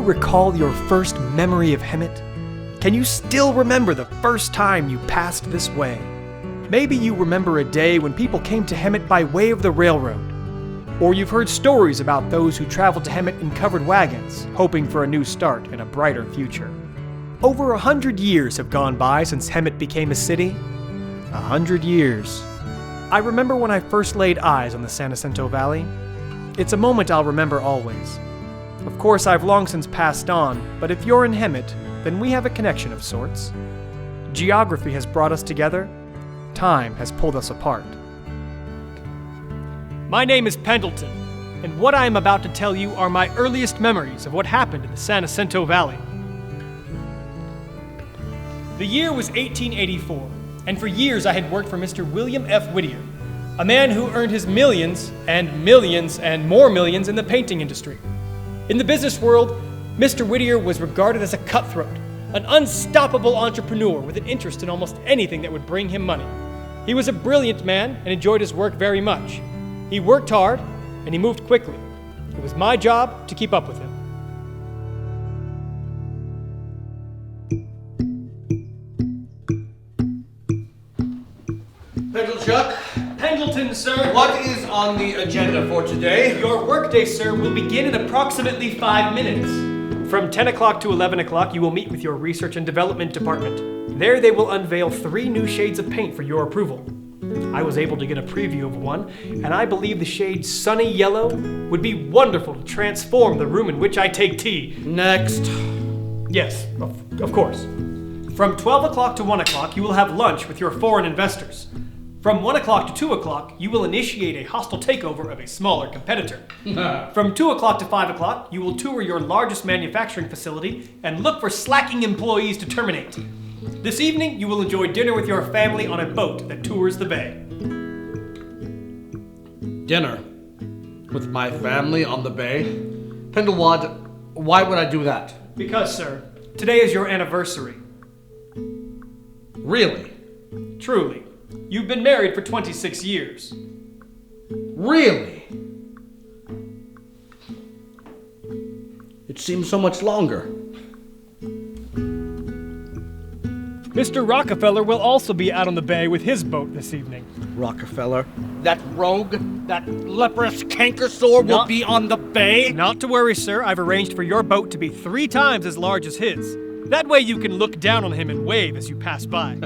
recall your first memory of Hemet? Can you still remember the first time you passed this way? Maybe you remember a day when people came to Hemet by way of the railroad. Or you've heard stories about those who traveled to Hemet in covered wagons, hoping for a new start and a brighter future. Over 100 years have gone by since Hemet became a city. 100 years. I remember when I first laid eyes on the San Jacinto Valley. It's a moment I'll remember always. Of course, I've long since passed on, but if you're in Hemet, then we have a connection of sorts. Geography has brought us together. Time has pulled us apart. My name is Pendelton, and what I am about to tell you are my earliest memories of what happened in the San Jacinto Valley. The year was 1884, and for years I had worked for Mr. William F. Whittier, a man who earned his millions and more millions in the painting industry. In the business world, Mr. Whittier was regarded as a cutthroat, an unstoppable entrepreneur with an interest in almost anything that would bring him money. He was a brilliant man and enjoyed his work very much. He worked hard, and he moved quickly. It was my job to keep up with him. Pendleton, sir. What is on the agenda for today? Your workday, sir, will begin in approximately 5 minutes. From 10 o'clock to 11 o'clock, you will meet with your research and development department. There they will unveil 3 new shades of paint for your approval. I was able to get a preview of one, and I believe the shade Sunny Yellow would be wonderful to transform the room in which I take tea. Next. Yes, of course. From 12 o'clock to 1 o'clock, you will have lunch with your foreign investors. From 1 o'clock to 2 o'clock, you will initiate a hostile takeover of a smaller competitor. From 2 o'clock to 5 o'clock, you will tour your largest manufacturing facility and look for slacking employees to terminate. This evening, you will enjoy dinner with your family on a boat that tours the bay. Dinner? With my family on the bay? Pendelwad, why would I do that? Because, sir, today is your anniversary. Really? Truly. You've been married for 26 years. Really? It seems so much longer. Mr. Rockefeller will also be out on the bay with his boat this evening. Rockefeller? That rogue? That leprous canker sore will be on the bay? Not to worry, sir. I've arranged for your boat to be 3 times as large as his. That way you can look down on him and wave as you pass by.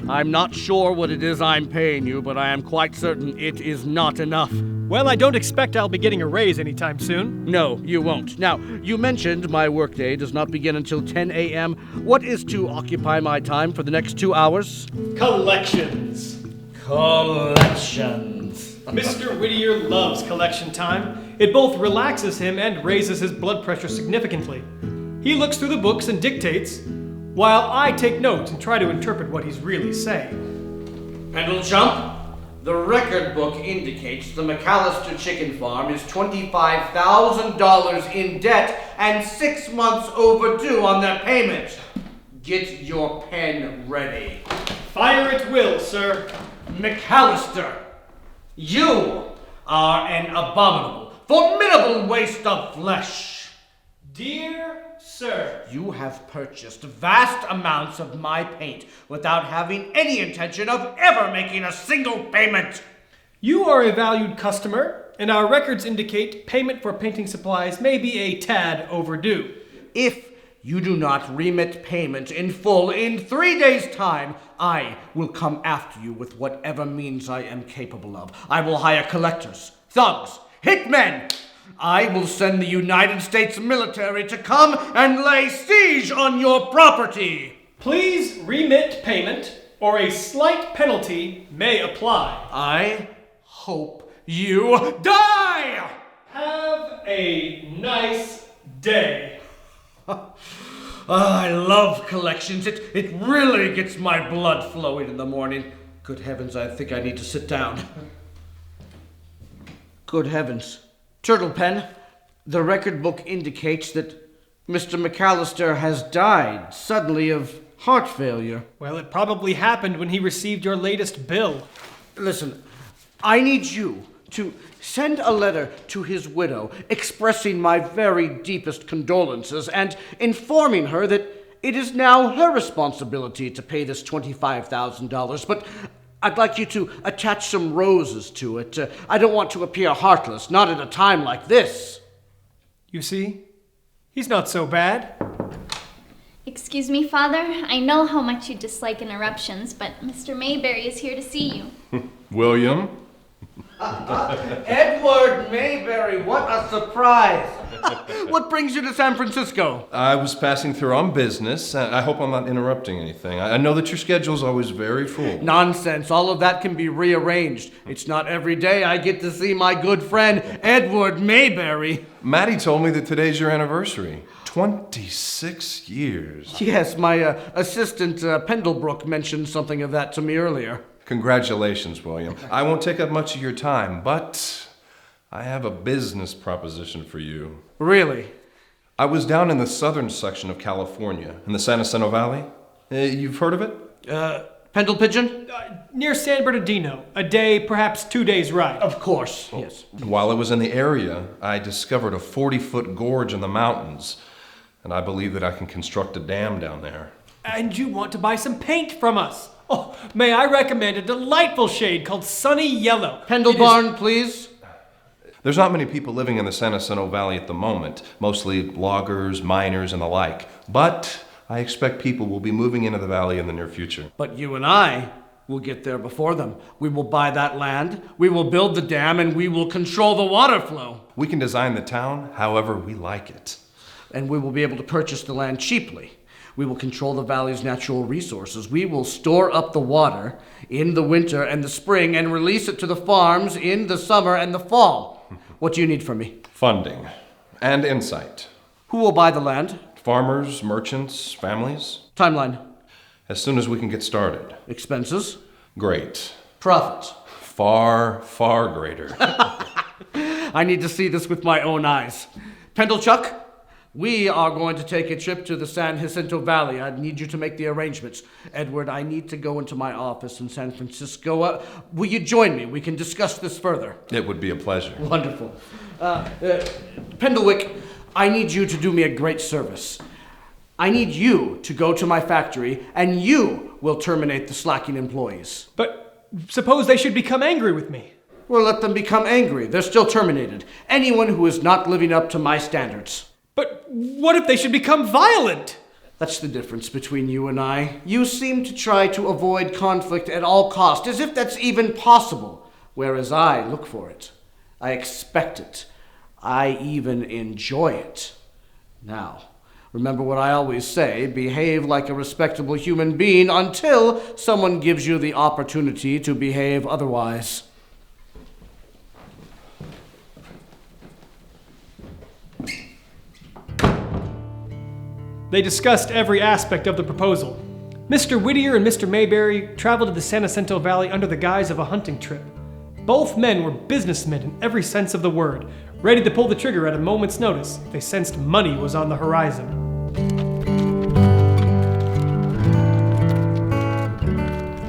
I'm not sure what it is I'm paying you, but I am quite certain it is not enough. Well, I don't expect I'll be getting a raise anytime soon. No, you won't. Now, you mentioned my workday does not begin until 10 a.m. What is to occupy my time for the next 2 hours? Collections. Collections. Mr. Whittier loves collection time. It both relaxes him and raises his blood pressure significantly. He looks through the books and dictates, while I take notes and try to interpret what he's really saying. Pendlechump, the record book indicates the McAllister Chicken Farm is $25,000 in debt and 6 months overdue on their payment. Get your pen ready. Fire at will, sir. McAllister, you are an abominable, formidable waste of flesh. Dear Sir, you have purchased vast amounts of my paint without having any intention of ever making a single payment. You are a valued customer, and our records indicate payment for painting supplies may be a tad overdue. If you do not remit payment in full in 3 days' time, I will come after you with whatever means I am capable of. I will hire collectors, thugs, hitmen. I will send the United States military to come and lay siege on your property. Please remit payment, or a slight penalty may apply. I hope you die! Have a nice day. I love collections. It really gets my blood flowing in the morning. Good heavens, I think I need to sit down. Good heavens. Turtlepen, the record book indicates that Mr. McAllister has died suddenly of heart failure. Well, it probably happened when he received your latest bill. Listen, I need you to send a letter to his widow expressing my very deepest condolences and informing her that it is now her responsibility to pay this $25,000, but I'd like you to attach some roses to it. I don't want to appear heartless, not at a time like this. You see? He's not so bad. Excuse me, Father. I know how much you dislike interruptions, but Mr. Mayberry is here to see you. William? Edward Mayberry, what a surprise! What brings you to San Francisco? I was passing through on business. I hope I'm not interrupting anything. I know that your schedule's always very full. Nonsense. All of that can be rearranged. It's not every day I get to see my good friend, Edward Mayberry. Mattie told me that today's your anniversary. 26 years. Yes, my assistant, Pendelbrook, mentioned something of that to me earlier. Congratulations, William. I won't take up much of your time, but I have a business proposition for you. Really? I was down in the southern section of California, in the San Jacinto Valley. You've heard of it? Pendle Pigeon? Near San Bernardino. A day, perhaps 2 days' ride. Of course, yes. While I was in the area, I discovered a 40-foot gorge in the mountains, and I believe that I can construct a dam down there. And you want to buy some paint from us? Oh, may I recommend a delightful shade called Sunny Yellow. Pendlebarn, please. There's not many people living in the San Jacinto Valley at the moment, mostly loggers, miners, and the like. But I expect people will be moving into the valley in the near future. But you and I will get there before them. We will buy that land, we will build the dam, and we will control the water flow. We can design the town however we like it. And we will be able to purchase the land cheaply. We will control the valley's natural resources. We will store up the water in the winter and the spring and release it to the farms in the summer and the fall. What do you need from me? Funding and insight. Who will buy the land? Farmers, merchants, families. Timeline. As soon as we can get started. Expenses? Great. Profits? Far, far greater. I need to see this with my own eyes. Pendlechuck? We are going to take a trip to the San Jacinto Valley. I need you to make the arrangements. Edward, I need to go into my office in San Francisco. Will you join me? We can discuss this further. It would be a pleasure. Wonderful. Pendlewick, I need you to do me a great service. I need you to go to my factory, and you will terminate the slacking employees. But suppose they should become angry with me. Well, let them become angry. They're still terminated. Anyone who is not living up to my standards. But what if they should become violent? That's the difference between you and I. You seem to try to avoid conflict at all cost, as if that's even possible, whereas I look for it. I expect it. I even enjoy it. Now, remember what I always say, behave like a respectable human being until someone gives you the opportunity to behave otherwise. They discussed every aspect of the proposal. Mr. Whittier and Mr. Mayberry traveled to the San Jacinto Valley under the guise of a hunting trip. Both men were businessmen in every sense of the word, ready to pull the trigger at a moment's notice if they sensed money was on the horizon.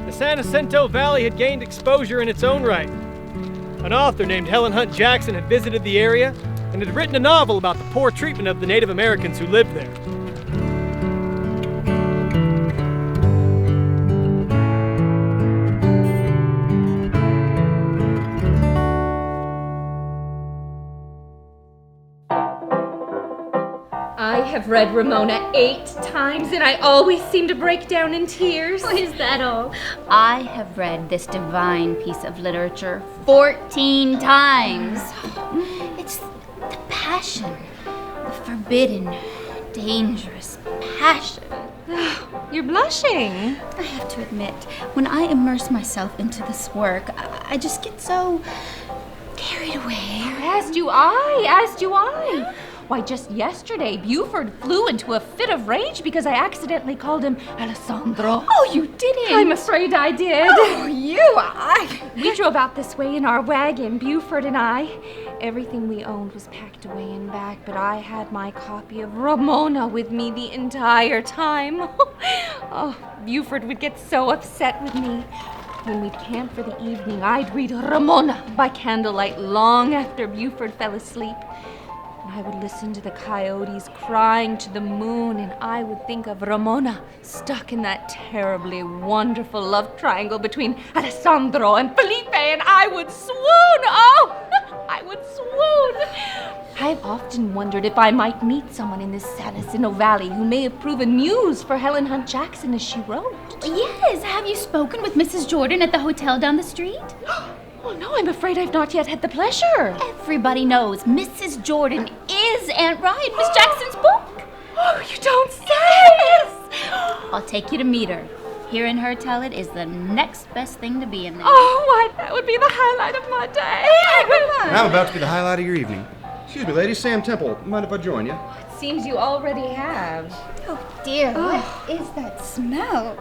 The San Jacinto Valley had gained exposure in its own right. An author named Helen Hunt Jackson had visited the area and had written a novel about the poor treatment of the Native Americans who lived there. I have read Ramona 8 times, and I always seem to break down in tears. Is that all? I have read this divine piece of literature 14 times. It's the passion, the forbidden, dangerous passion. You're blushing. I have to admit, when I immerse myself into this work, I just get so carried away. As do I. Why, just yesterday, Buford flew into a fit of rage because I accidentally called him Alessandro. Oh, you didn't? I'm afraid I did. Oh, We drove out this way in our wagon, Buford and I. Everything we owned was packed away in back, but I had my copy of Ramona with me the entire time. Oh, Buford would get so upset with me. When we'd camp for the evening, I'd read Ramona by candlelight long after Buford fell asleep. And I would listen to the coyotes crying to the moon, and I would think of Ramona stuck in that terribly wonderful love triangle between Alessandro and Felipe, and I would swoon. Oh, I would swoon. I've often wondered if I might meet someone in this San Jacinto Valley who may have proven muse for Helen Hunt Jackson as she wrote. Yes, have you spoken with Mrs. Jordan at the hotel down the street? Oh, no, I'm afraid I've not yet had the pleasure. Everybody knows Mrs. Jordan is Aunt Ryan, Miss Jackson's book. Oh, you don't say! Yes! I'll take you to meet her. Hearing her tell it is the next best thing to be in there. Oh, why, that would be the highlight of my day. And I'm about to be the highlight of your evening. Excuse me, ladies. Sam Temple. Mind if I join you? It seems you already have. Oh, dear, what is that smell?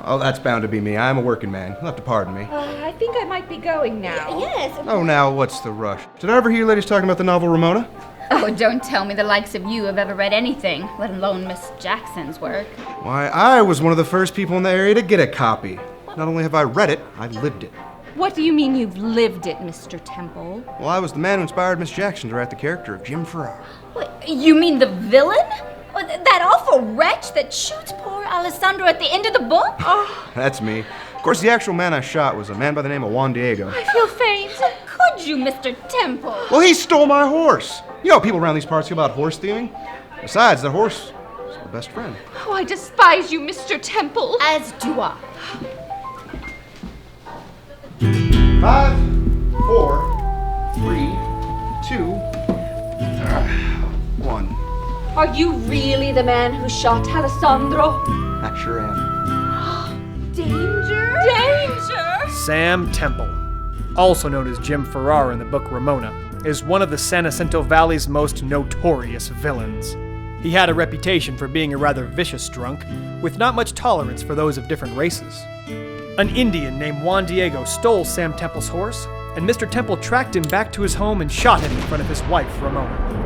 Oh, that's bound to be me. I'm a working man. You'll have to pardon me. I think I might be going now. Yes. Oh, now, what's the rush? Did I ever hear you ladies talking about the novel Ramona? Oh, don't tell me the likes of you have ever read anything, let alone Miss Jackson's work. Why, I was one of the first people in the area to get a copy. Not only have I read it, I've lived it. What do you mean you've lived it, Mr. Temple? Well, I was the man who inspired Miss Jackson to write the character of Jim Farrar. What, you mean the villain? Oh, that awful wretch that shoots poor Alessandro at the end of the book? Oh, That's me. Of course, the actual man I shot was a man by the name of Juan Diego. I feel faint. Could you, Mr. Temple? Well, he stole my horse. You know how people around these parts feel about horse thieving? Besides, the horse is my best friend. Oh, I despise you, Mr. Temple. As do I. 5, 4, 3, 2, 1. Are you really the man who shot Alessandro? I sure am. Danger? Danger? Sam Temple, also known as Jim Farrar in the book Ramona, is one of the San Jacinto Valley's most notorious villains. He had a reputation for being a rather vicious drunk, with not much tolerance for those of different races. An Indian named Juan Diego stole Sam Temple's horse, and Mr. Temple tracked him back to his home and shot him in front of his wife, Ramona.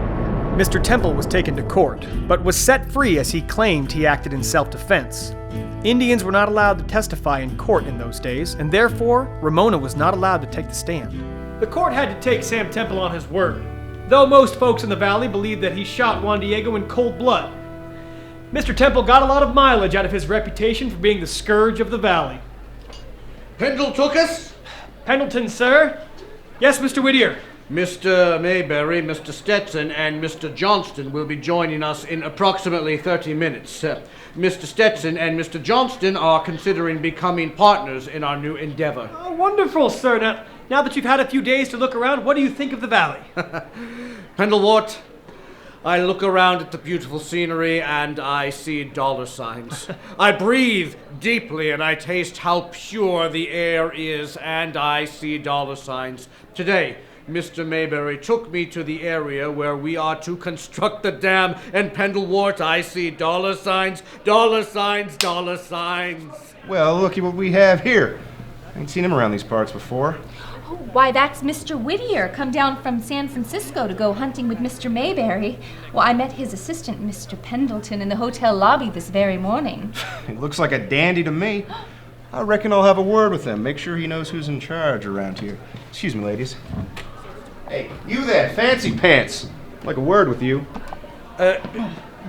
Mr. Temple was taken to court, but was set free as he claimed he acted in self-defense. Indians were not allowed to testify in court in those days, and therefore, Ramona was not allowed to take the stand. The court had to take Sam Temple on his word, though most folks in the valley believed that he shot Juan Diego in cold blood. Mr. Temple got a lot of mileage out of his reputation for being the scourge of the valley. Pendelton? Pendelton, sir? Yes, Mr. Whittier. Mr. Mayberry, Mr. Stetson, and Mr. Johnston will be joining us in approximately 30 minutes. Mr. Stetson and Mr. Johnston are considering becoming partners in our new endeavor. Oh, wonderful, sir. Now that you've had a few days to look around, what do you think of the valley? Pendelwart, I look around at the beautiful scenery and I see dollar signs. I breathe deeply and I taste how pure the air is and I see dollar signs. Today, Mr. Mayberry took me to the area where we are to construct the dam, and Pendelwart, I see dollar signs, dollar signs, dollar signs. Well, looky what we have here. I ain't seen him around these parts before. Oh, why, that's Mr. Whittier, come down from San Francisco to go hunting with Mr. Mayberry. Well, I met his assistant, Mr. Pendelton, in the hotel lobby this very morning. He looks like a dandy to me. I reckon I'll have a word with him. Make sure he knows who's in charge around here. Excuse me, ladies. Hey, you there, fancy pants. I'd like a word with you.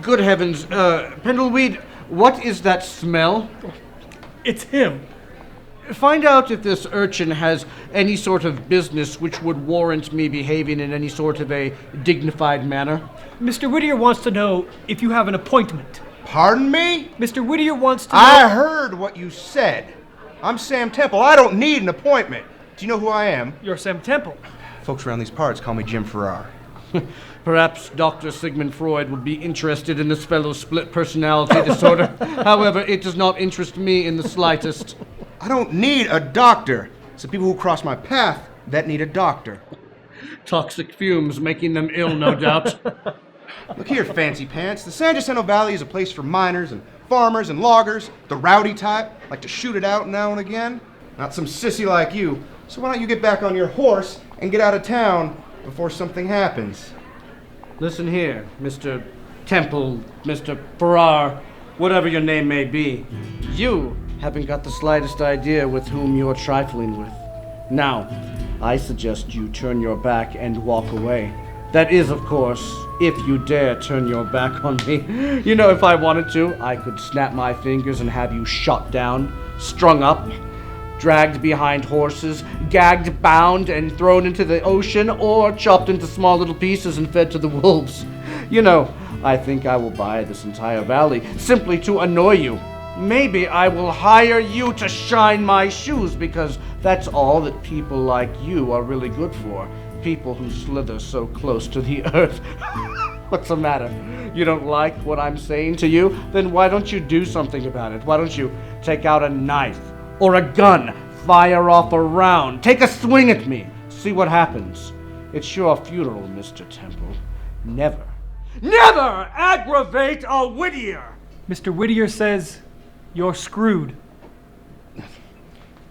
Good heavens, Pendelweed, what is that smell? It's him. Find out if this urchin has any sort of business which would warrant me behaving in any sort of a dignified manner. Mr. Whittier wants to know if you have an appointment. Pardon me? Mr. Whittier wants to know... I heard what you said. I'm Sam Temple. I don't need an appointment. Do you know who I am? You're Sam Temple. Folks around these parts call me Jim Farrar. Perhaps Dr. Sigmund Freud would be interested in this fellow's split personality disorder. However, it does not interest me in the slightest. I don't need a doctor. It's the people who cross my path that need a doctor. Toxic fumes making them ill, no doubt. Look here, fancy pants. The San Jacinto Valley is a place for miners and farmers and loggers, the rowdy type, like to shoot it out now and again. Not some sissy like you. So why don't you get back on your horse and get out of town before something happens? Listen here, Mr. Temple, Mr. Farrar, whatever your name may be. You haven't got the slightest idea with whom you're trifling with. Now, I suggest you turn your back and walk away. That is, of course, if you dare turn your back on me. You know, if I wanted to, I could snap my fingers and have you shot down, strung up, dragged behind horses, gagged, bound, and thrown into the ocean, or chopped into small little pieces and fed to the wolves. You know, I think I will buy this entire valley simply to annoy you. Maybe I will hire you to shine my shoes, because that's all that people like you are really good for. People who slither so close to the earth. What's the matter? You don't like what I'm saying to you? Then why don't you do something about it? Why don't you take out a knife or a gun, fire off a round, take a swing at me, see what happens? It's your funeral, Mr. Temple. Never, never aggravate a Whittier! Mr. Whittier says you're screwed.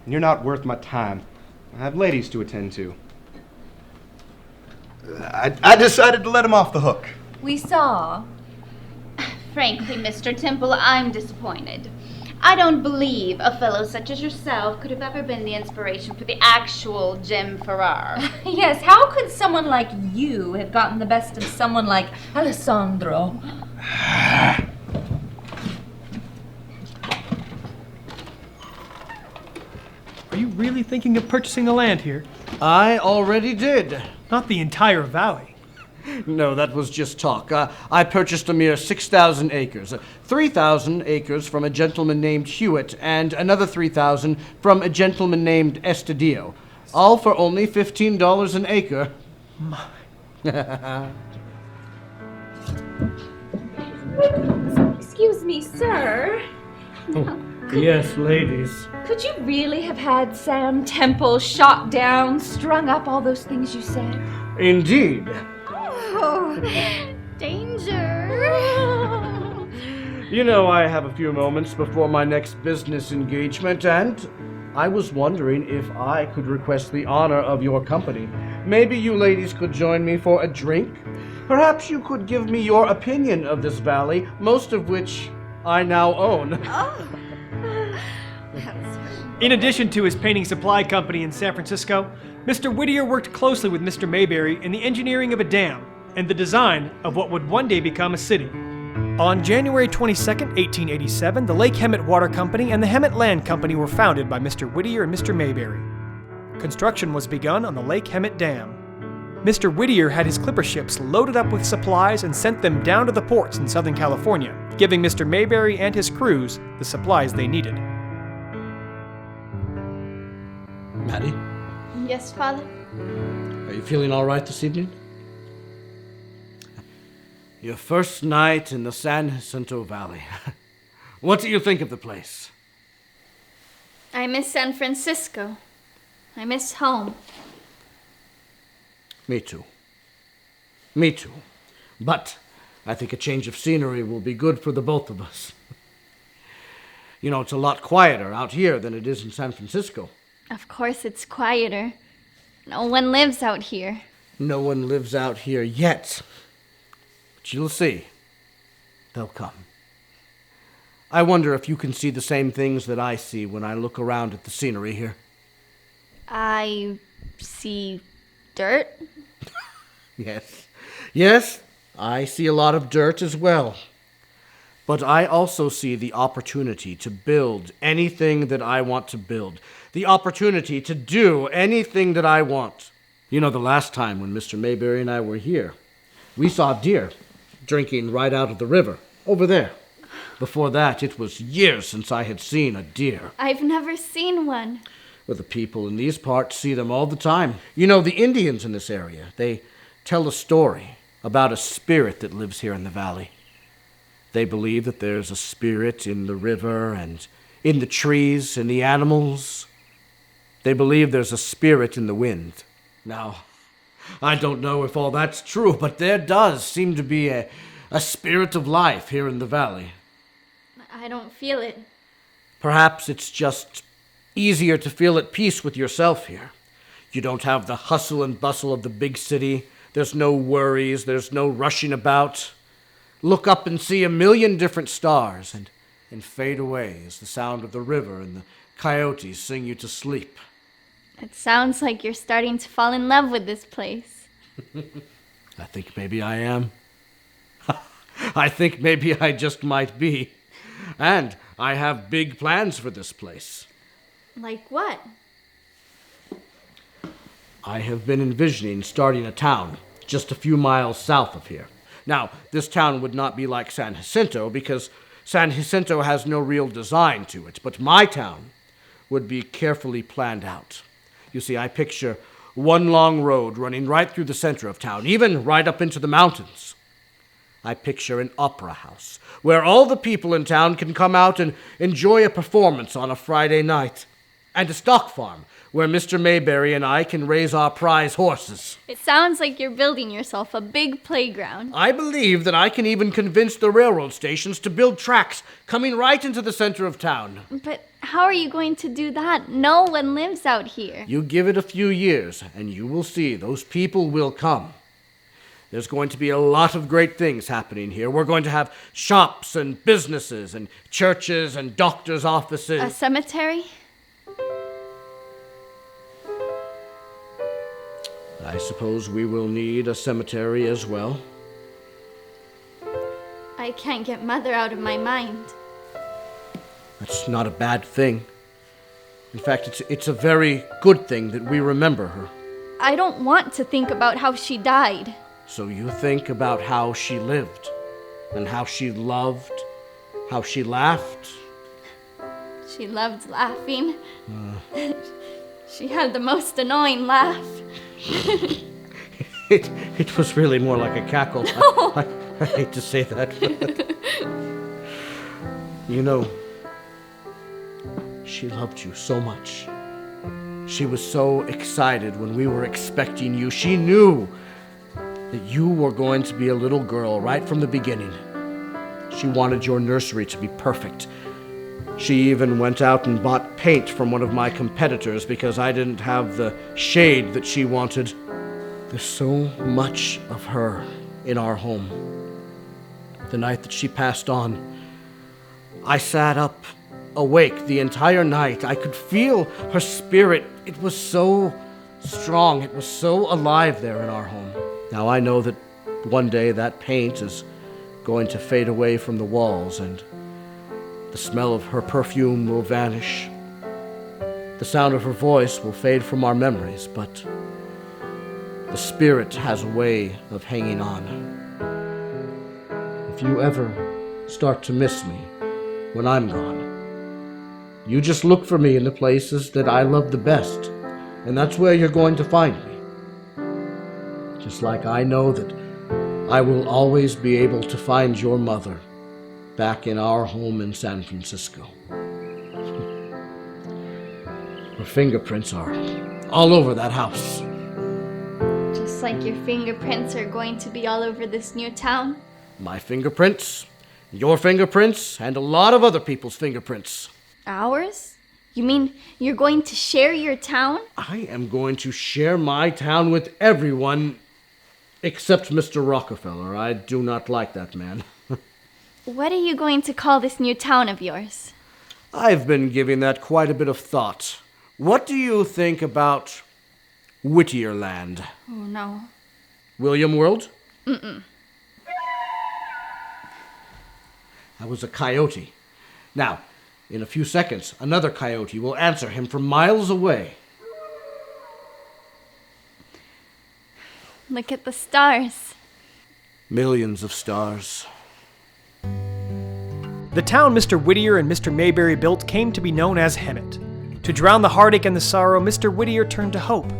You're not worth my time. I have ladies to attend to. I decided to let him off the hook. We saw. Frankly, Mr. Temple, I'm disappointed. I don't believe a fellow such as yourself could have ever been the inspiration for the actual Jim Farrar. Yes, how could someone like you have gotten the best of someone like Alessandro? Are you really thinking of purchasing the land here? I already did. Not the entire valley. No, that was just talk. I purchased a mere 6,000 acres. 3,000 acres from a gentleman named Hewitt, and another 3,000 from a gentleman named Estadio. All for only $15 an acre. Excuse me, sir. Yes, ladies. Could you really have had Sam Temple shot down, strung up, all those things you said? Indeed. Oh, danger. You know, I have a few moments before my next business engagement, and I was wondering if I could request the honor of your company. Maybe you ladies could join me for a drink? Perhaps you could give me your opinion of this valley, most of which I now own. In addition to his painting supply company in San Francisco, Mr. Whittier worked closely with Mr. Mayberry in the engineering of a dam and the design of what would one day become a city. On January 22, 1887, the Lake Hemet Water Company and the Hemet Land Company were founded by Mr. Whittier and Mr. Mayberry. Construction was begun on the Lake Hemet Dam. Mr. Whittier had his clipper ships loaded up with supplies and sent them down to the ports in Southern California, giving Mr. Mayberry and his crews the supplies they needed. Mattie, Yes, Father? are you feeling all right this evening? Your first night in the San Jacinto Valley. What do you think of the place? I miss San Francisco. I miss home. Me too. Me too. But I think a change of scenery will be good for the both of us. You know, it's a lot quieter out here than it is in San Francisco. Of course it's quieter. No one lives out here. No one lives out here yet. But you'll see. They'll come. I wonder if you can see the same things that I see when I look around at the scenery here. I see dirt. Yes. Yes, I see a lot of dirt as well. But I also see the opportunity to build anything that I want to build. The opportunity to do anything that I want. You know, the last time when Mr. Mayberry and I were here, we saw deer drinking right out of the river, over there. Before that, it was years since I had seen a deer. I've never seen one. Well, the people in these parts see them all the time. You know, the Indians in this area, they tell a story about a spirit that lives here in the valley. They believe that there's a spirit in the river and in the trees and the animals. They believe there's a spirit in the wind. Now, I don't know if all that's true, but there does seem to be a spirit of life here in the valley. I don't feel it. Perhaps it's just easier to feel at peace with yourself here. You don't have the hustle and bustle of the big city. There's no worries. There's no rushing about. Look up and see a million different stars, and and fade away as the sound of the river and the coyotes sing you to sleep. It sounds like you're starting to fall in love with this place. I think maybe I am. I think maybe I just might be. And I have big plans for this place. Like what? I have been envisioning starting a town just a few miles south of here. Now, this town would not be like San Jacinto because San Jacinto has no real design to it, but my town would be carefully planned out. You see, I picture one long road running right through the center of town, even right up into the mountains. I picture an opera house where all the people in town can come out and enjoy a performance on a Friday night, and a stock farm where Mr. Mayberry and I can raise our prize horses. It sounds like you're building yourself a big playground. I believe that I can even convince the railroad stations to build tracks coming right into the center of town. But how are you going to do that? No one lives out here. You give it a few years, and you will see those people will come. There's going to be a lot of great things happening here. We're going to have shops and businesses and churches and doctors' offices. A cemetery? I suppose we will need a cemetery as well. I can't get Mother out of my mind. That's not a bad thing. In fact, it's a very good thing that we remember her. I don't want to think about how she died. So you think about how she lived, and how she loved, how she laughed. She loved laughing. She had the most annoying laugh. It was really more like a cackle. No. I hate to say that, but you know, she loved you so much. She was so excited when we were expecting you. She knew that you were going to be a little girl right from the beginning. She wanted your nursery to be perfect. She even went out and bought paint from one of my competitors because I didn't have the shade that she wanted. There's so much of her in our home. The night that she passed on, I sat up awake the entire night. I could feel her spirit. It was so strong. It was so alive there in our home. Now I know that one day that paint is going to fade away from the walls and the smell of her perfume will vanish. The sound of her voice will fade from our memories, but the spirit has a way of hanging on. If you ever start to miss me when I'm gone, you just look for me in the places that I love the best, and that's where you're going to find me. Just like I know that I will always be able to find your mother back in our home in San Francisco. Her fingerprints are all over that house. Just like your fingerprints are going to be all over this new town. My fingerprints, your fingerprints, and a lot of other people's fingerprints. Ours? You mean you're going to share your town? I am going to share my town with everyone except Mr. Rockefeller. I do not like that man. What are you going to call this new town of yours? I've been giving that quite a bit of thought. What do you think about Whittier Land? Oh, no. William World? Mm-mm. That was a coyote. Now, in a few seconds, another coyote will answer him from miles away. Look at the stars. Millions of stars. The town Mr. Whittier and Mr. Mayberry built came to be known as Hemet. To drown the heartache and the sorrow, Mr. Whittier turned to hope.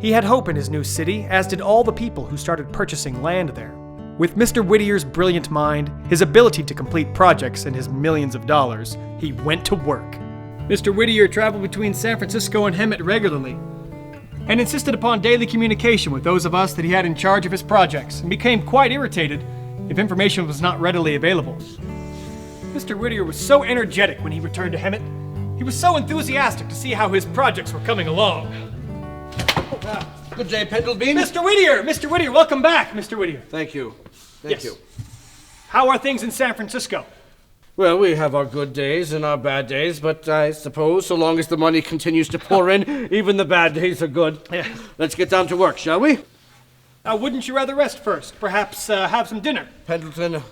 He had hope in his new city, as did all the people who started purchasing land there. With Mr. Whittier's brilliant mind, his ability to complete projects, and his millions of dollars, he went to work. Mr. Whittier traveled between San Francisco and Hemet regularly, and insisted upon daily communication with those of us that he had in charge of his projects, and became quite irritated if information was not readily available. Mr. Whittier was so energetic when he returned to Hemet. He was so enthusiastic to see how his projects were coming along. Good day, Pendelton. Mr. Whittier! Mr. Whittier, welcome back, Mr. Whittier. Thank you. Yes. How are things in San Francisco? Well, we have our good days and our bad days, but I suppose so long as the money continues to pour in, even the bad days are good. Yeah. Let's get down to work, shall we? Wouldn't you rather rest first? Perhaps have some dinner? Pendleton,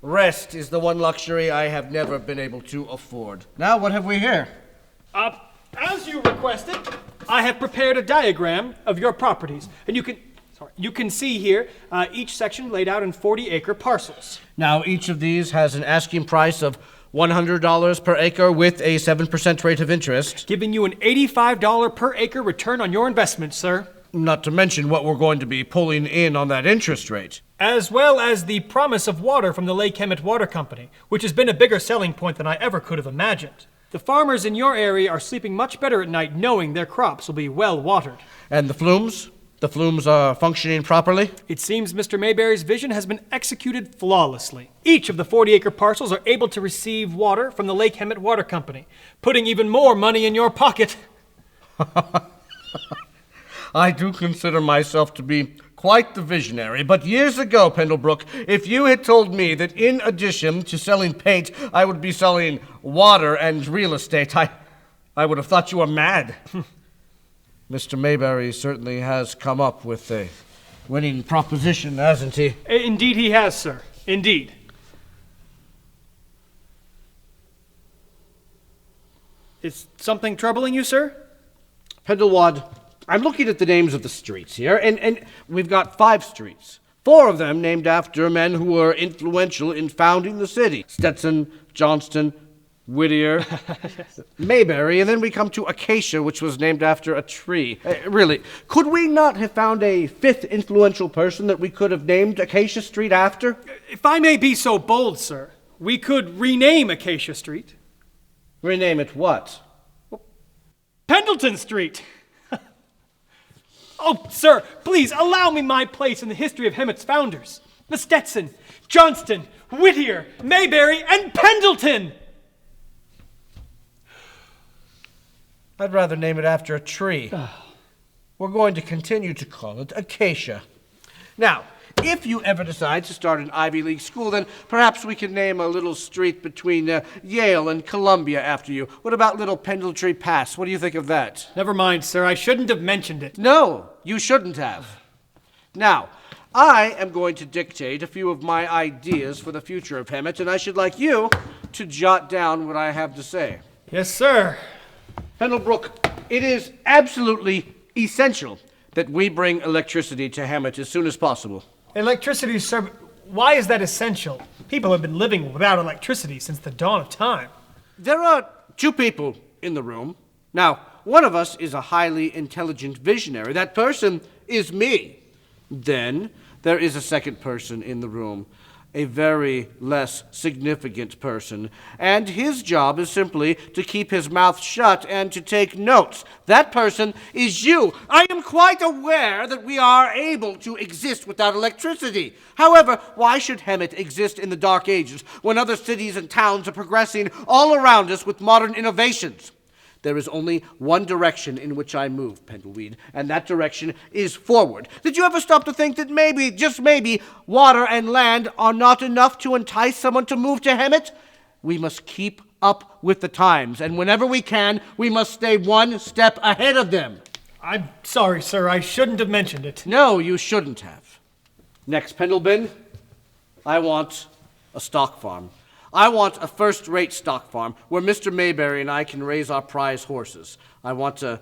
rest is the one luxury I have never been able to afford. Now, what have we here? As you requested, I have prepared a diagram of your properties, and you can see here each section laid out in 40-acre parcels. Now, each of these has an asking price of $100 per acre with a 7% rate of interest. Giving you an $85 per acre return on your investment, sir. Not to mention what we're going to be pulling in on that interest rate. As well as the promise of water from the Lake Hemet Water Company, which has been a bigger selling point than I ever could have imagined. The farmers in your area are sleeping much better at night knowing their crops will be well watered. And the flumes? The flumes are functioning properly? It seems Mr. Mayberry's vision has been executed flawlessly. Each of the 40-acre parcels are able to receive water from the Lake Hemet Water Company, putting even more money in your pocket. I do consider myself to be quite the visionary, but years ago, Pendlebrook, if you had told me that in addition to selling paint, I would be selling water and real estate, I would have thought you were mad. Mr. Mayberry certainly has come up with a winning proposition, hasn't he? Indeed he has, sir. Indeed. Is something troubling you, sir? Pendelwad, I'm looking at the names of the streets here, and we've got 5 streets. 4 of them named after men who were influential in founding the city. Stetson, Johnston, Whittier, Mayberry, and then we come to Acacia, which was named after a tree. Really, could we not have found a 5th influential person that we could have named Acacia Street after? If I may be so bold, sir, we could rename Acacia Street. Rename it what? Pendleton Street! Oh, sir, please allow me my place in the history of Hemet's founders. The Stetson, Johnston, Whittier, Mayberry, and Pendleton! I'd rather name it after a tree. We're going to continue to call it Acacia. Now, if you ever decide to start an Ivy League school, then perhaps we can name a little street between Yale and Columbia after you. What about Little Pendletree Pass? What do you think of that? Never mind, sir. I shouldn't have mentioned it. No, you shouldn't have. Now, I am going to dictate a few of my ideas for the future of Hemet, and I should like you to jot down what I have to say. Yes, sir. Pendlebrook, it is absolutely essential that we bring electricity to Hemet as soon as possible. Electricity, sir. Why is that essential? People have been living without electricity since the dawn of time. There are 2 people in the room. Now, one of us is a highly intelligent visionary. That person is me. Then there is a second person in the room, a very less significant person, and his job is simply to keep his mouth shut and to take notes. That person is you. I am quite aware that we are able to exist without electricity. However, why should Hemet exist in the Dark Ages when other cities and towns are progressing all around us with modern innovations? There is only one direction in which I move, Pendleweed, and that direction is forward. Did you ever stop to think that maybe, just maybe, water and land are not enough to entice someone to move to Hemet? We must keep up with the times, and whenever we can, we must stay one step ahead of them. I'm sorry, sir. I shouldn't have mentioned it. No, you shouldn't have. Next, Pendleton, I want a stock farm. I want a first-rate stock farm where Mr. Mayberry and I can raise our prize horses. I want a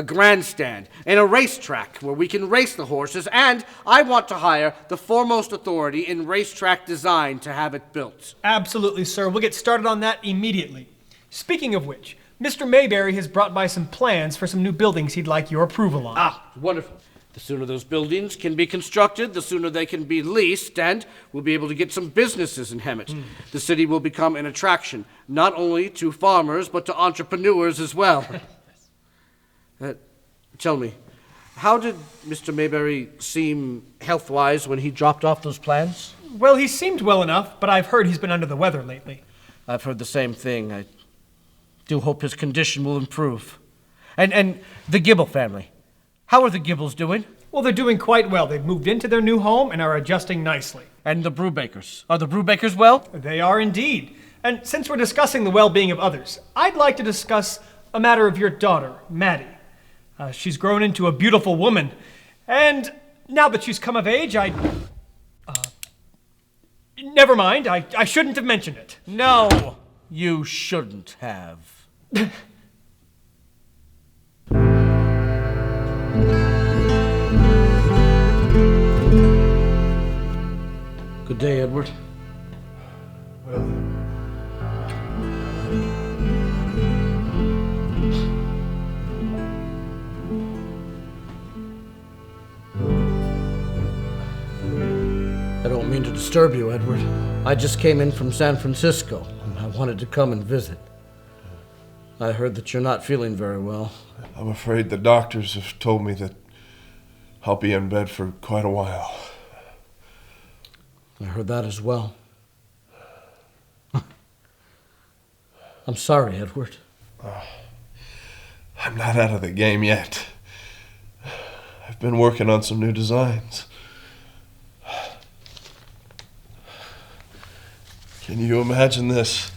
grandstand and a racetrack where we can race the horses, and I want to hire the foremost authority in racetrack design to have it built. Absolutely, sir. We'll get started on that immediately. Speaking of which, Mr. Mayberry has brought by some plans for some new buildings he'd like your approval on. Ah, wonderful. The sooner those buildings can be constructed, the sooner they can be leased, and we'll be able to get some businesses in Hemet. The city will become an attraction, not only to farmers, but to entrepreneurs as well. Tell me, how did Mr. Mayberry seem health-wise when he dropped off those plans? Well, he seemed well enough, but I've heard he's been under the weather lately. I've heard the same thing. I do hope his condition will improve. And the Gibble family. How are the Gibbles doing? Well, they're doing quite well. They've moved into their new home and are adjusting nicely. And the Brewbakers. Are the Brewbakers well? They are indeed. And since we're discussing the well-being of others, I'd like to discuss a matter of your daughter, Mattie. She's grown into a beautiful woman, and now that she's come of age, never mind, I shouldn't have mentioned it. No, you shouldn't have. Good day, Edward. I don't mean to disturb you, Edward. I just came in from San Francisco, and I wanted to come and visit. I heard that you're not feeling very well. I'm afraid the doctors have told me that I'll be in bed for quite a while. I heard that as well. I'm sorry, Edward. I'm not out of the game yet. I've been working on some new designs. Can you imagine this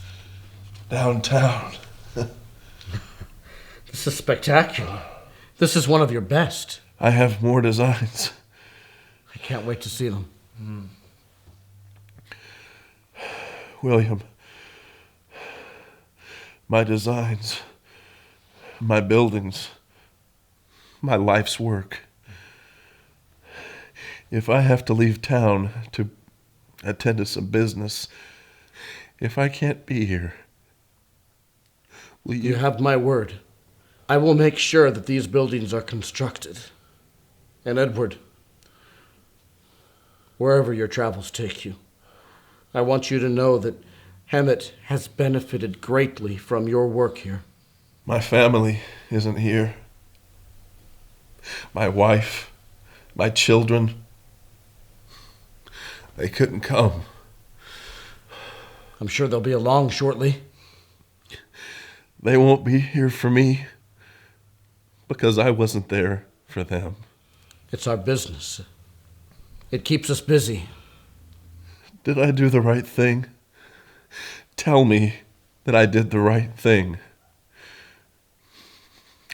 downtown? This is spectacular. This is one of your best. I have more designs. I can't wait to see them. William, my designs, my buildings, my life's work. If I have to leave town to attend to some business, if I can't be here, will You have my word. I will make sure that these buildings are constructed. And Edward, wherever your travels take you, I want you to know that Hemet has benefited greatly from your work here. My family isn't here. My wife, my children, they couldn't come. I'm sure they'll be along shortly. They won't be here for me because I wasn't there for them. It's our business. It keeps us busy. Did I do the right thing? Tell me that I did the right thing.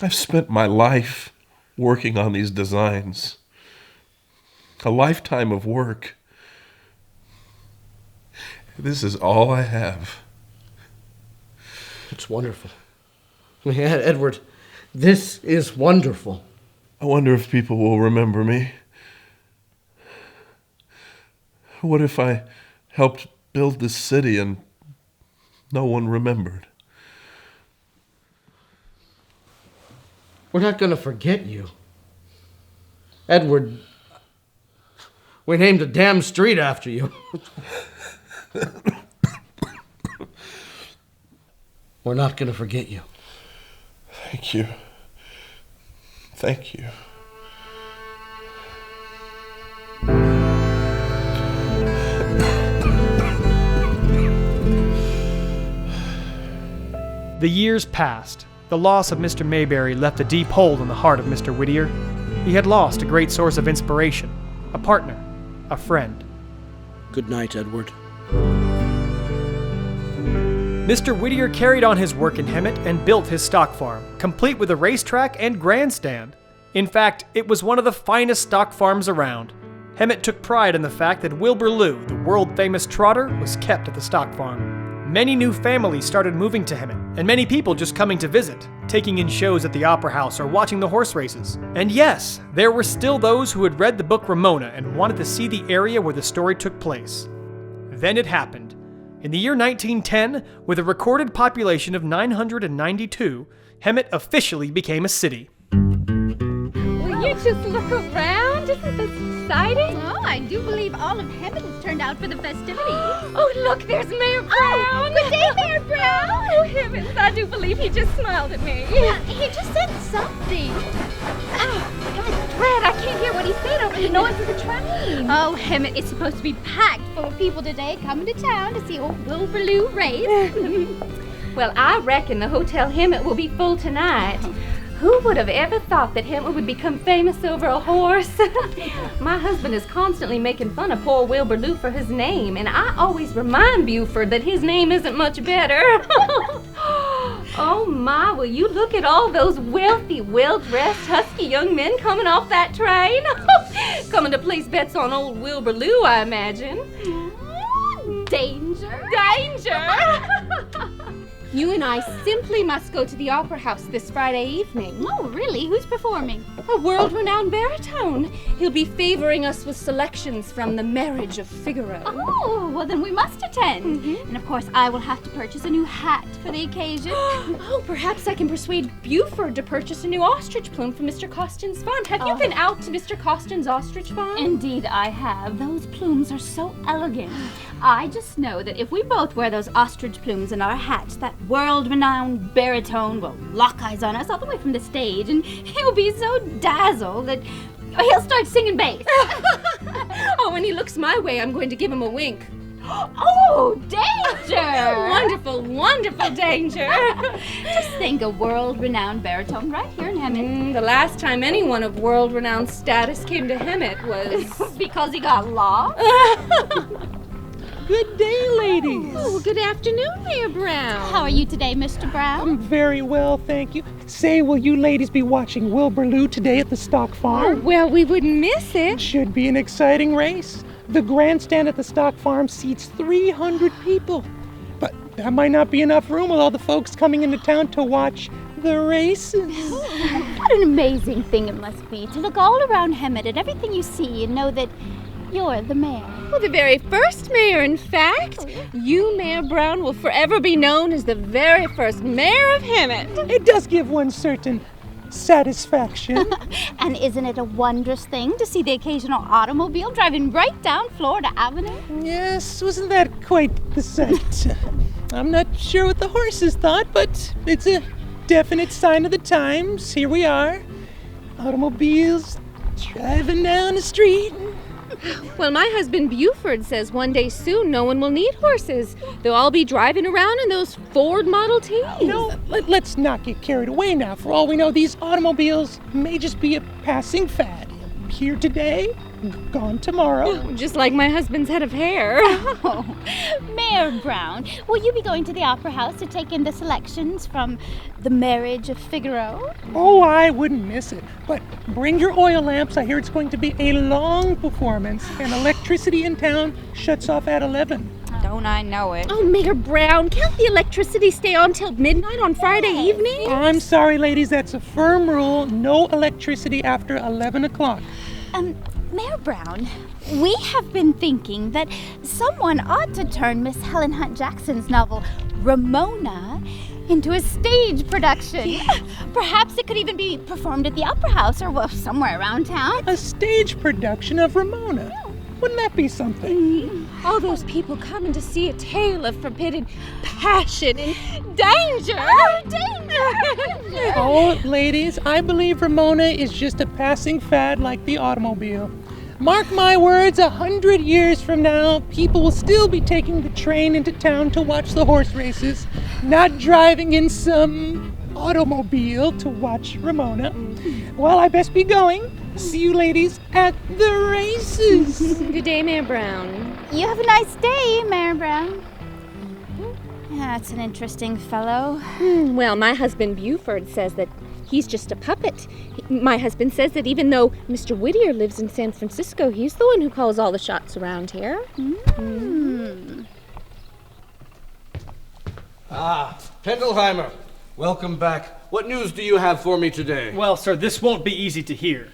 I've spent my life working on these designs. A lifetime of work. This is all I have. It's wonderful. I mean, Edward, this is wonderful. I wonder if people will remember me. What if I helped build this city and no one remembered? We're not going to forget you. Edward, we named a damn street after you. We're not going to forget you. Thank you. Thank you. The years passed. The loss of Mr. Mayberry left a deep hole in the heart of Mr. Whittier. He had lost a great source of inspiration, a partner, a friend. Good night, Edward. Mr. Whittier carried on his work in Hemet and built his stock farm, complete with a racetrack and grandstand. In fact, it was one of the finest stock farms around. Hemet took pride in the fact that Wilbur Lew, the world-famous trotter, was kept at the stock farm. Many new families started moving to Hemet, and many people just coming to visit, taking in shows at the Opera House or watching the horse races. And yes, there were still those who had read the book Ramona and wanted to see the area where the story took place. Then it happened. In the year 1910, with a recorded population of 992, Hemet officially became a city. Will you just look around? Isn't this exciting? Oh, I do believe all of Hemet has turned out for the festivities. Oh, look, there's Mayor Brown. Good day, Mayor Brown. Oh, heavens, I do believe he just smiled at me. Yeah, he just said something. Bret, I can't hear what he said over the noise of the train. Oh, Hemet is supposed to be packed full of people today coming to town to see old Wilbur Lew race. Well, I reckon the Hotel Hemet will be full tonight. Who would have ever thought that Hemet would become famous over a horse? My husband is constantly making fun of poor Wilbur Lou for his name, and I always remind Buford that his name isn't much better. Oh my, will you look at all those wealthy, well-dressed, husky young men coming off that train? Coming to place bets on old Wilbur Lou, I imagine. Danger. Danger! You and I simply must go to the opera house this Friday evening. Oh, really? Who's performing? A world-renowned baritone. He'll be favoring us with selections from The Marriage of Figaro. Oh, well then we must attend. And of course I will have to purchase a new hat for the occasion. Oh, perhaps I can persuade Buford to purchase a new ostrich plume from Mr. Costin's farm. Have you been out to Mr. Costin's ostrich farm? Indeed I have. Those plumes are so elegant. I just know that if we both wear those ostrich plumes in our hats, that world-renowned baritone will lock eyes on us all the way from the stage, and he'll be so dazzled that he'll start singing bass. Oh, when he looks my way, I'm going to give him a wink. Oh, danger! Wonderful, wonderful danger. Just think, a world-renowned baritone right here in Hemet. The last time anyone of world-renowned status came to Hemet was... Because he got lost? Good day, ladies. Oh, good afternoon, Mayor Brown. How are you today, Mr. Brown? I'm very well, thank you. Say, will you ladies be watching Wilbur Lou today at the stock Oh, farm? well, we wouldn't miss it. Should be an exciting race. The grandstand at the stock farm seats 300 people. But that might not be enough room with all the folks coming into town to watch the races. What an amazing thing it must be to look all around Hemet at everything you see and know that you're the mayor. Well, the very first mayor, in fact. You, Mayor Brown, will forever be known as the very first mayor of Hemet. It does give one certain satisfaction. And isn't it a wondrous thing to see the occasional automobile driving right down Florida Avenue? Yes, wasn't that quite the sight? I'm not sure what the horses thought, but it's a definite sign of the times. Here we are, automobiles driving down the street. Well, my husband Buford says one day soon no one will need horses. They'll all be driving around in those Ford Model Ts. No, let's not get carried away now. For all we know, these automobiles may just be a passing fad. Here today, gone tomorrow. Just like my husband's head of hair. Oh, Mayor Brown, will you be going to the opera house to take in the selections from The Marriage of Figaro? Oh, I wouldn't miss it. But bring your oil lamps. I hear it's going to be a long performance, and electricity in town shuts off at 11. Don't I know it? Oh, Mayor Brown, can't the electricity stay on till midnight on Friday evening? I'm sorry, ladies, that's a firm rule. No electricity after 11 o'clock. Mayor Brown, we have been thinking that someone ought to turn Miss Helen Hunt Jackson's novel, Ramona, into a stage production. Perhaps it could even be performed at the opera house or somewhere around town. A stage production of Ramona. Wouldn't that be something? All those people coming to see a tale of forbidden passion and danger. Danger! Oh, ladies, I believe Ramona is just a passing fad like the automobile. Mark my words, 100 years from now, people will still be taking the train into town to watch the horse races, not driving in some automobile to watch Ramona. Well, I best be going. See you ladies at the races. Good day, Mayor Brown. You have a nice day, Mayor Brown. That's an interesting fellow. Well, my husband Buford says that he's just a puppet. My husband says that even though Mr. Whittier lives in San Francisco, he's the one who calls all the shots around here. Pendelheimer, welcome back. What news do you have for me today? Well, sir, this won't be easy to hear.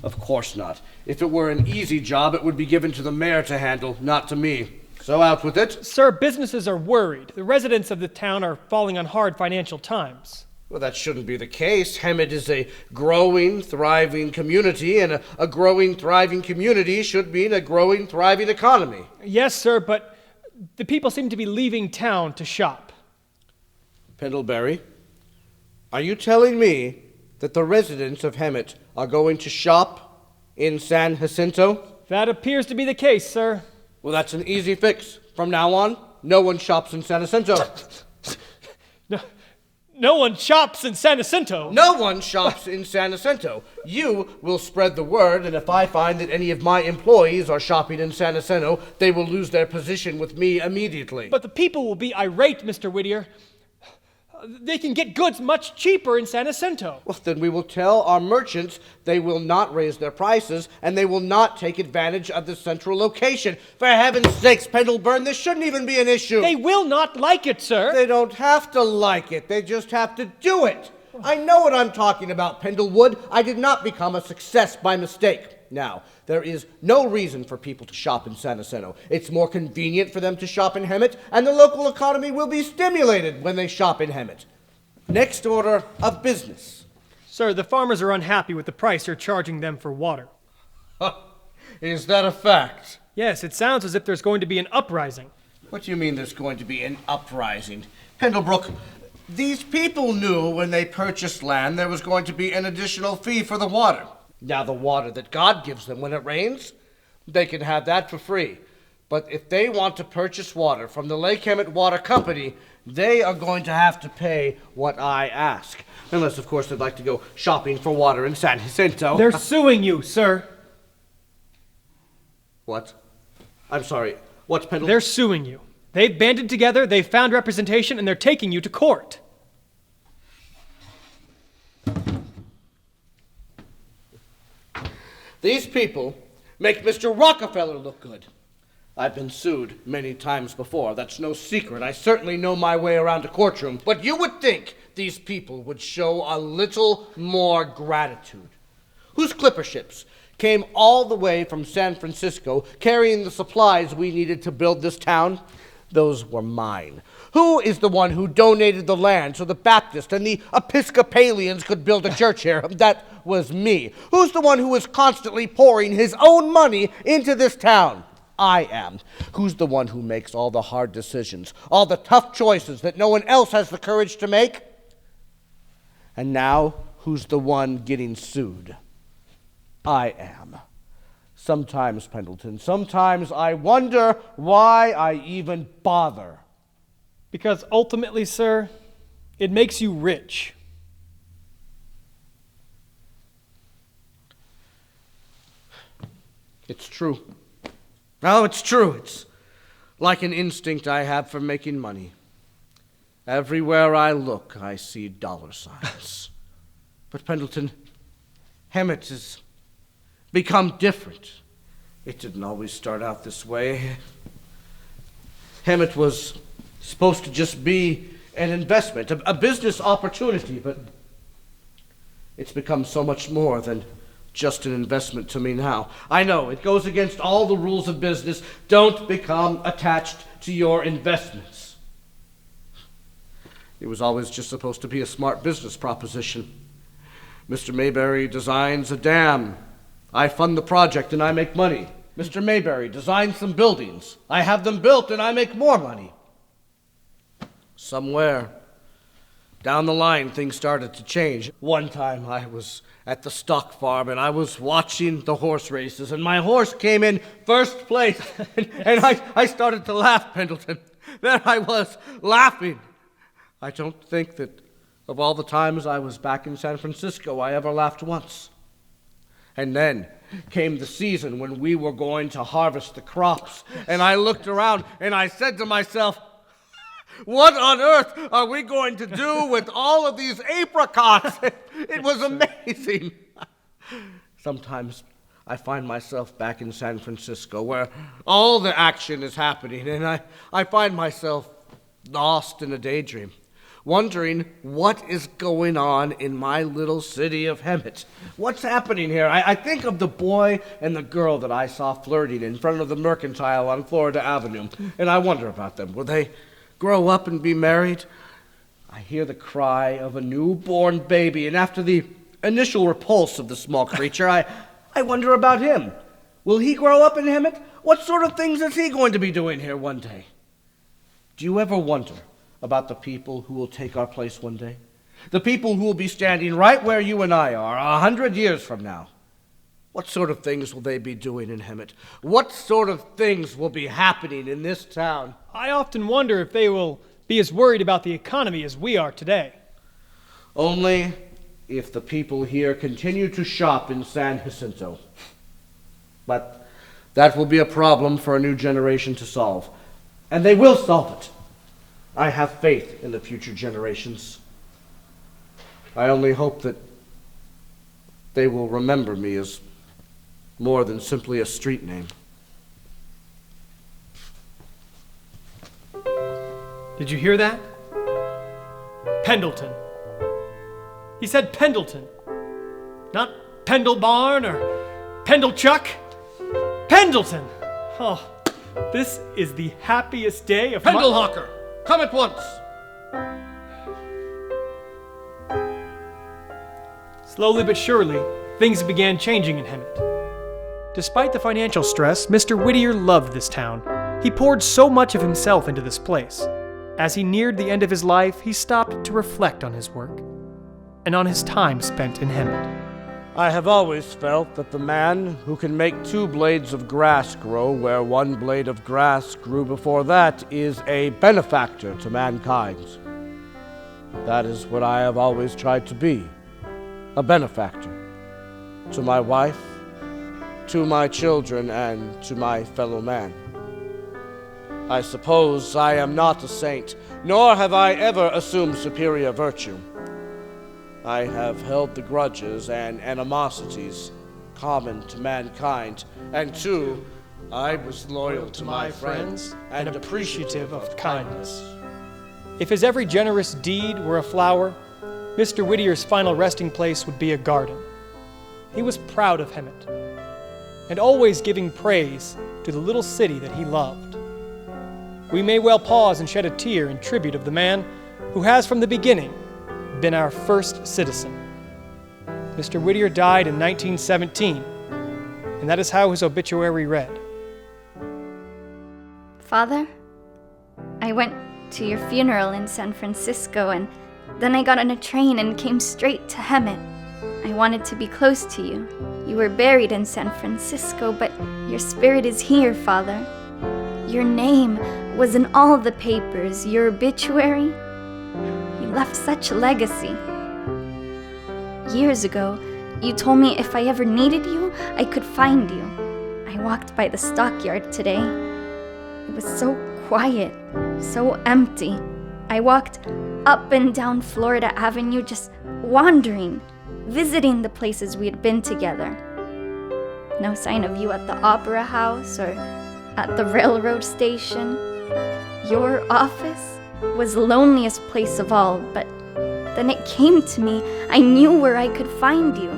Of course not. If it were an easy job, it would be given to the mayor to handle, not to me. So out with it. Sir, businesses are worried. The residents of the town are falling on hard financial times. Well, that shouldn't be the case. Hemet is a growing, thriving community, and a growing, thriving community should mean a growing, thriving economy. Yes, sir, but the people seem to be leaving town to shop. Pendlebury, are you telling me that the residents of Hemet are going to shop in San Jacinto? That appears to be the case, sir. Well, that's an easy fix. From now on, no one shops in San Jacinto. No one shops in San Jacinto. No one shops in San Jacinto. You will spread the word, and if I find that any of my employees are shopping in San Jacinto, they will lose their position with me immediately. But the people will be irate, Mr. Whittier. They can get goods much cheaper in San Jacinto. Well, then we will tell our merchants they will not raise their prices, and they will not take advantage of the central location. For heaven's sakes, Pendelton, this shouldn't even be an issue. They will not like it, sir. They don't have to like it. They just have to do it. I know what I'm talking about, Pendlewood. I did not become a success by mistake. Now, there is no reason for people to shop in San Jacinto. It's more convenient for them to shop in Hemet, and the local economy will be stimulated when they shop in Hemet. Next order of business. Sir, the farmers are unhappy with the price you're charging them for water. Is that a fact? Yes, it sounds as if there's going to be an uprising. What do you mean there's going to be an uprising? Pendlebrook, these people knew when they purchased land there was going to be an additional fee for the water. Now, the water that God gives them when it rains, they can have that for free. But if they want to purchase water from the Lake Hemet Water Company, they are going to have to pay what I ask. Unless, of course, they'd like to go shopping for water in San Jacinto. They're suing you, sir. What? I'm sorry. What's Pendleton? They're suing you. They've banded together, they've found representation, and they're taking you to court. These people make Mr. Rockefeller look good. I've been sued many times before. That's no secret. I certainly know my way around a courtroom. But you would think these people would show a little more gratitude. Whose clipper ships came all the way from San Francisco carrying the supplies we needed to build this town? Those were mine. Who is the one who donated the land so the Baptists and the Episcopalians could build a church here? That was me. Who's the one who is constantly pouring his own money into this town? I am. Who's the one who makes all the hard decisions, all the tough choices that no one else has the courage to make? And now, who's the one getting sued? I am. Sometimes, Pendleton, sometimes I wonder why I even bother. Because ultimately, sir, it makes you rich. It's true. No, it's true. It's like an instinct I have for making money. Everywhere I look, I see dollar signs. But Pendleton, Hemet has become different. It didn't always start out this way. Hemet was supposed to just be an investment, a business opportunity, but it's become so much more than just an investment to me now. I know, it goes against all the rules of business. Don't become attached to your investments. It was always just supposed to be a smart business proposition. Mr. Mayberry designs a dam. I fund the project and I make money. Mr. Mayberry designs some buildings. I have them built and I make more money. Somewhere down the line, things started to change. One time I was at the stock farm and I was watching the horse races and my horse came in first place and I started to laugh, Pendleton. There I was, laughing. I don't think that of all the times I was back in San Francisco, I ever laughed once. And then came the season when we were going to harvest the crops. And I looked around and I said to myself, what on earth are we going to do with all of these apricots? It was amazing. Sometimes I find myself back in San Francisco where all the action is happening, and I find myself lost in a daydream, wondering what is going on in my little city of Hemet. What's happening here? I think of the boy and the girl that I saw flirting in front of the Mercantile on Florida Avenue, and I wonder about them. Will they grow up and be married? I hear the cry of a newborn baby, and after the initial repulse of the small creature, I wonder about him. Will he grow up in Hemet? What sort of things is he going to be doing here one day? Do you ever wonder about the people who will take our place one day? The people who will be standing right where you and I are 100 years from now. What sort of things will they be doing in Hemet? What sort of things will be happening in this town? I often wonder if they will be as worried about the economy as we are today. Only if the people here continue to shop in San Jacinto. But that will be a problem for a new generation to solve. And they will solve it. I have faith in the future generations. I only hope that they will remember me as more than simply a street name. Did you hear that? Pendleton. He said Pendleton. Not Pendlebarn or Pendlechuck. Pendleton! Oh, this is the happiest day of Pendelhawker, come at once! Slowly but surely, things began changing in Hemet. Despite the financial stress, Mr. Whittier loved this town. He poured so much of himself into this place. As he neared the end of his life, he stopped to reflect on his work and on his time spent in Hemet. I have always felt that the man who can make 2 blades of grass grow where 1 blade of grass grew before that is a benefactor to mankind. That is what I have always tried to be, a benefactor to my wife, to my children, and to my fellow man. I suppose I am not a saint, nor have I ever assumed superior virtue. I have held the grudges and animosities common to mankind, and too, I was loyal to my friends and appreciative of kindness. If his every generous deed were a flower, Mr. Whittier's final resting place would be a garden. He was proud of Hemet, and always giving praise to the little city that he loved. We may well pause and shed a tear in tribute of the man who has from the beginning been our first citizen. Mr. Whittier died in 1917, and that is how his obituary read. Father, I went to your funeral in San Francisco, and then I got on a train and came straight to Hemet. I wanted to be close to you. You were buried in San Francisco, but your spirit is here, Father. Your name was in all the papers. Your obituary, you left such a legacy. Years ago, you told me if I ever needed you, I could find you. I walked by the stockyard today. It was so quiet, so empty. I walked up and down Florida Avenue, just wandering, visiting the places we had been together. No sign of you at the Opera House or at the railroad station. Your office was the loneliest place of all, but then it came to me. I knew where I could find you.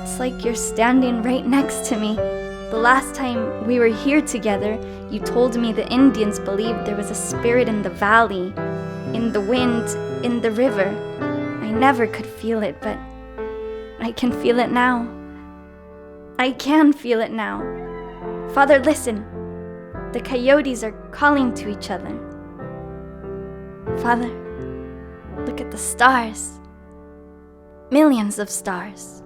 It's like you're standing right next to me. The last time we were here together, you told me the Indians believed there was a spirit in the valley, in the wind, in the river. I never could feel it, but I can feel it now. I can feel it now. Father, listen. The coyotes are calling to each other. Father, look at the stars. Millions of stars.